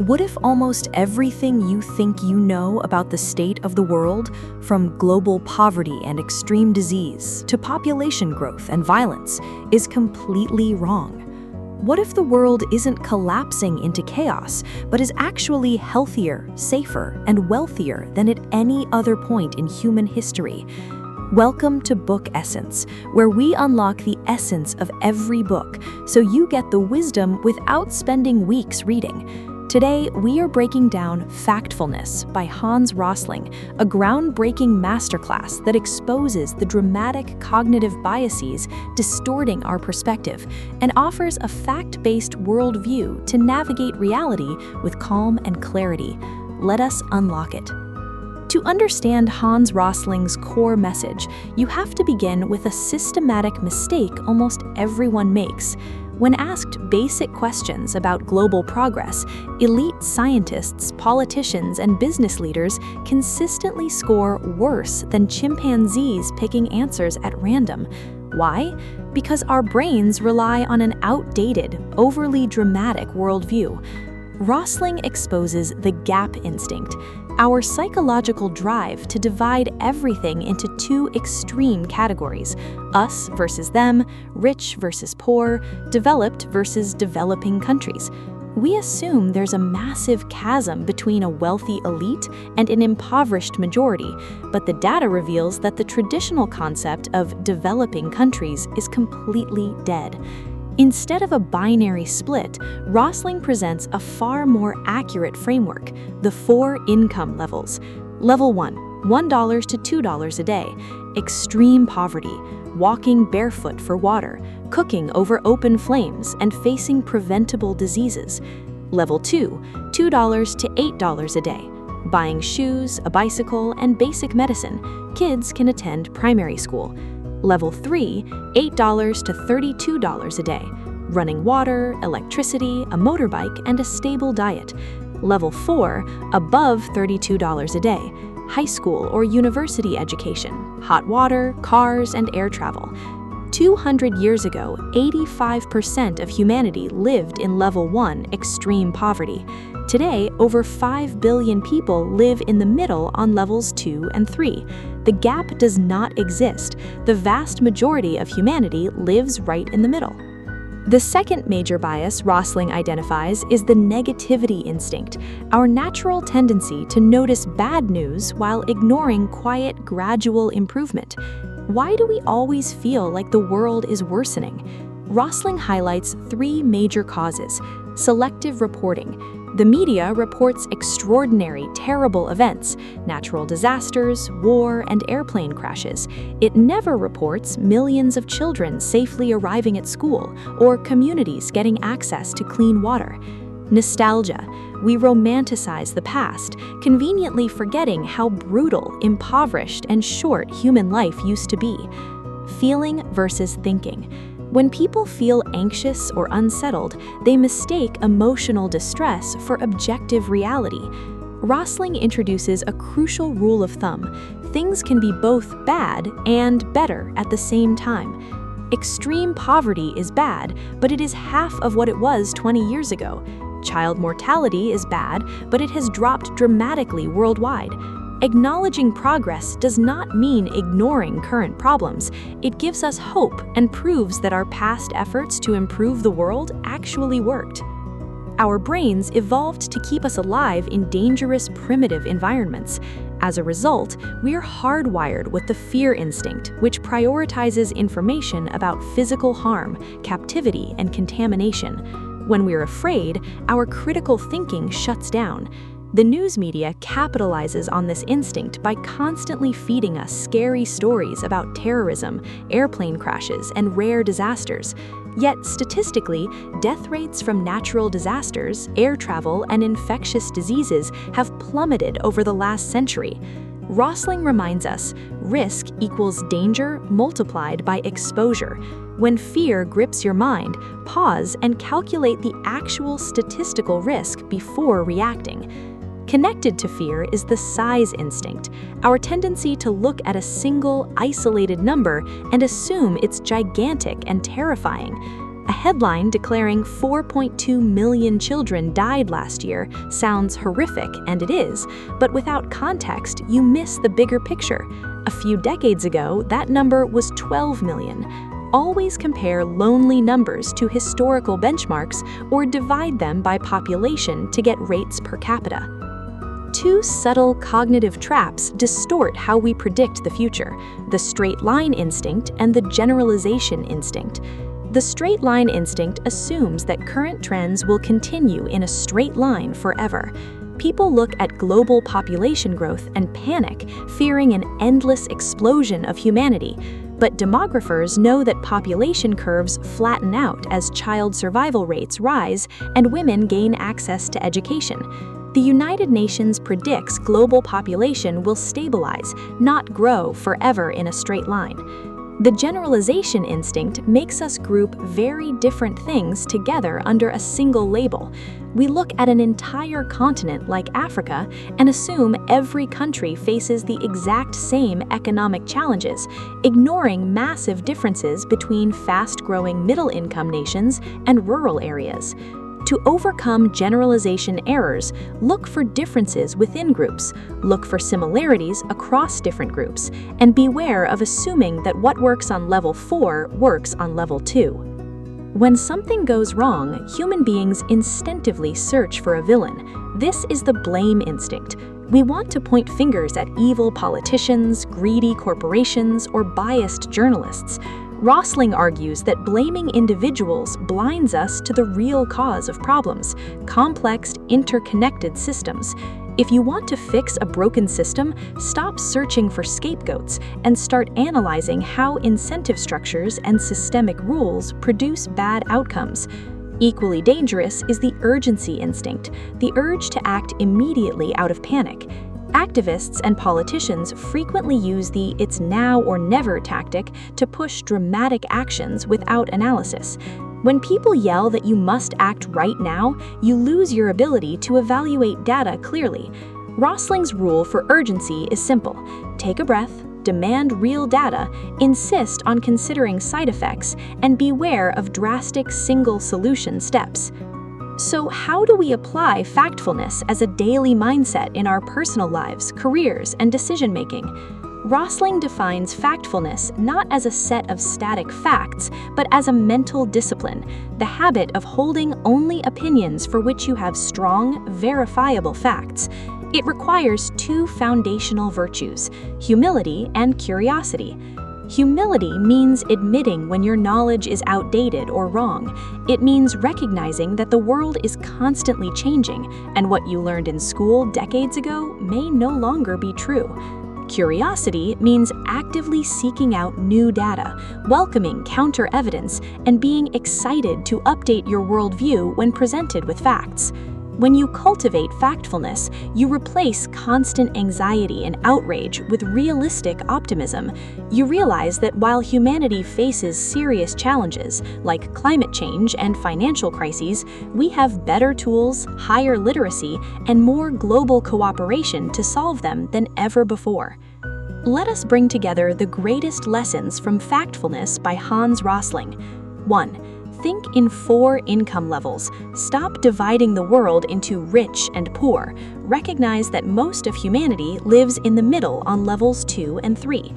What if almost everything you think you know about the state of the world, from global poverty and extreme disease to population growth and violence, is completely wrong? What if the world isn't collapsing into chaos, but is actually healthier, safer, and wealthier than at any other point in human history? Welcome to Book Essence, where we unlock the essence of every book so you get the wisdom without spending weeks reading. Today, we are breaking down Factfulness by Hans Rosling, a groundbreaking masterclass that exposes the dramatic cognitive biases distorting our perspective and offers a fact-based worldview to navigate reality with calm and clarity. Let us unlock it. To understand Hans Rosling's core message, you have to begin with a systematic mistake almost everyone makes. When asked basic questions about global progress, elite scientists, politicians, and business leaders consistently score worse than chimpanzees picking answers at random. Why? Because our brains rely on an outdated, overly dramatic worldview. Rosling exposes the gap instinct, our psychological drive to divide everything into two extreme categories: us versus them, rich versus poor, developed versus developing countries. We assume there's a massive chasm between a wealthy elite and an impoverished majority, but the data reveals that the traditional concept of developing countries is completely dead. Instead of a binary split, Rosling presents a far more accurate framework: the 4 income levels. Level 1, $1 to $2 a day. Extreme poverty, walking barefoot for water, cooking over open flames, and facing preventable diseases. Level 2, $2 to $8 a day. Buying shoes, a bicycle, and basic medicine. Kids can attend primary school. Level 3, $8 to $32 a day. Running water, electricity, a motorbike, and a stable diet. Level 4, above $32 a day. High school or university education, hot water, cars, and air travel. 200 years ago, 85% of humanity lived in Level 1 extreme poverty. Today, over 5 billion people live in the middle on levels 2 and 3. The gap does not exist. The vast majority of humanity lives right in the middle. The second major bias Rosling identifies is the negativity instinct, our natural tendency to notice bad news while ignoring quiet, gradual improvement. Why do we always feel like the world is worsening? Rosling highlights 3 major causes. Selective reporting. The media reports extraordinary, terrible events, natural disasters, war, and airplane crashes. It never reports millions of children safely arriving at school or communities getting access to clean water. Nostalgia. We romanticize the past, conveniently forgetting how brutal, impoverished, and short human life used to be. Feeling versus thinking. When people feel anxious or unsettled, they mistake emotional distress for objective reality. Rosling introduces a crucial rule of thumb: things can be both bad and better at the same time. Extreme poverty is bad, but it is half of what it was 20 years ago. Child mortality is bad, but it has dropped dramatically worldwide. Acknowledging progress does not mean ignoring current problems. It gives us hope and proves that our past efforts to improve the world actually worked. Our brains evolved to keep us alive in dangerous, primitive environments. As a result, we're hardwired with the fear instinct, which prioritizes information about physical harm, captivity, and contamination. When we're afraid, our critical thinking shuts down. The news media capitalizes on this instinct by constantly feeding us scary stories about terrorism, airplane crashes, and rare disasters. Yet, statistically, death rates from natural disasters, air travel, and infectious diseases have plummeted over the last century. Rosling reminds us, risk equals danger multiplied by exposure. When fear grips your mind, pause and calculate the actual statistical risk before reacting. Connected to fear is the size instinct, our tendency to look at a single, isolated number and assume it's gigantic and terrifying. A headline declaring 4.2 million children died last year sounds horrific, and it is, but without context, you miss the bigger picture. A few decades ago, that number was 12 million. Always compare lonely numbers to historical benchmarks or divide them by population to get rates per capita. Two subtle cognitive traps distort how we predict the future: the straight line instinct and the generalization instinct. The straight line instinct assumes that current trends will continue in a straight line forever. People look at global population growth and panic, fearing an endless explosion of humanity. But demographers know that population curves flatten out as child survival rates rise and women gain access to education. The United Nations predicts global population will stabilize, not grow forever in a straight line. The generalization instinct makes us group very different things together under a single label. We look at an entire continent like Africa and assume every country faces the exact same economic challenges, ignoring massive differences between fast-growing middle-income nations and rural areas. To overcome generalization errors, look for differences within groups, look for similarities across different groups, and beware of assuming that what works on level 4 works on level 2. When something goes wrong, human beings instinctively search for a villain. This is the blame instinct. We want to point fingers at evil politicians, greedy corporations, or biased journalists. Rosling argues that blaming individuals blinds us to the real cause of problems: complex, interconnected systems. If you want to fix a broken system, stop searching for scapegoats and start analyzing how incentive structures and systemic rules produce bad outcomes. Equally dangerous is the urgency instinct, the urge to act immediately out of panic. Activists and politicians frequently use the "it's now or never" tactic to push dramatic actions without analysis. When people yell that you must act right now, you lose your ability to evaluate data clearly. Rosling's rule for urgency is simple: take a breath, demand real data, insist on considering side effects, and beware of drastic single-solution steps. So how do we apply factfulness as a daily mindset in our personal lives, careers, and decision-making? Rosling defines factfulness not as a set of static facts, but as a mental discipline, the habit of holding only opinions for which you have strong, verifiable facts. It requires two foundational virtues: humility and curiosity. Humility means admitting when your knowledge is outdated or wrong. It means recognizing that the world is constantly changing, and what you learned in school decades ago may no longer be true. Curiosity means actively seeking out new data, welcoming counter-evidence, and being excited to update your worldview when presented with facts. When you cultivate factfulness, you replace constant anxiety and outrage with realistic optimism. You realize that while humanity faces serious challenges like climate change and financial crises, we have better tools, higher literacy, and more global cooperation to solve them than ever before. Let us bring together the greatest lessons from Factfulness by Hans Rosling. 1. Think in 4 income levels. Stop dividing the world into rich and poor. Recognize that most of humanity lives in the middle on levels 2 and 3.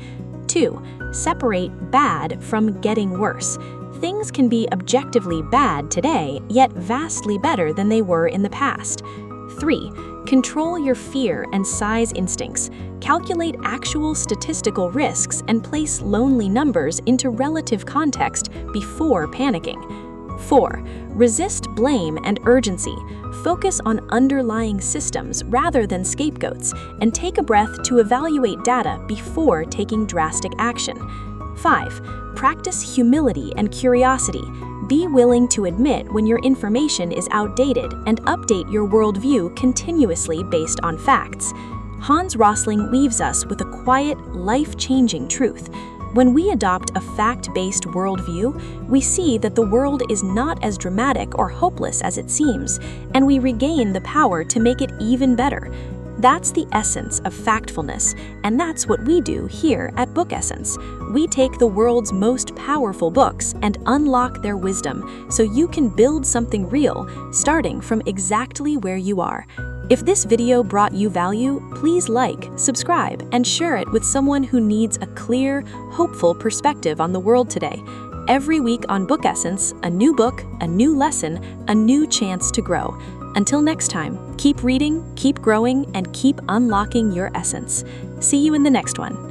2. Separate bad from getting worse. Things can be objectively bad today, yet vastly better than they were in the past. 3. Control your fear and size instincts. Calculate actual statistical risks and place lonely numbers into relative context before panicking. 4. Resist blame and urgency. Focus on underlying systems rather than scapegoats, and take a breath to evaluate data before taking drastic action. 5. Practice humility and curiosity. Be willing to admit when your information is outdated and update your worldview continuously based on facts. Hans Rosling leaves us with a quiet, life-changing truth. When we adopt a fact-based worldview, we see that the world is not as dramatic or hopeless as it seems, and we regain the power to make it even better. That's the essence of Factfulness, and that's what we do here at Book Essence. We take the world's most powerful books and unlock their wisdom so you can build something real, starting from exactly where you are. If this video brought you value, please like, subscribe, and share it with someone who needs a clear, hopeful perspective on the world today. Every week on Book Essence, a new book, a new lesson, a new chance to grow. Until next time, keep reading, keep growing, and keep unlocking your essence. See you in the next one.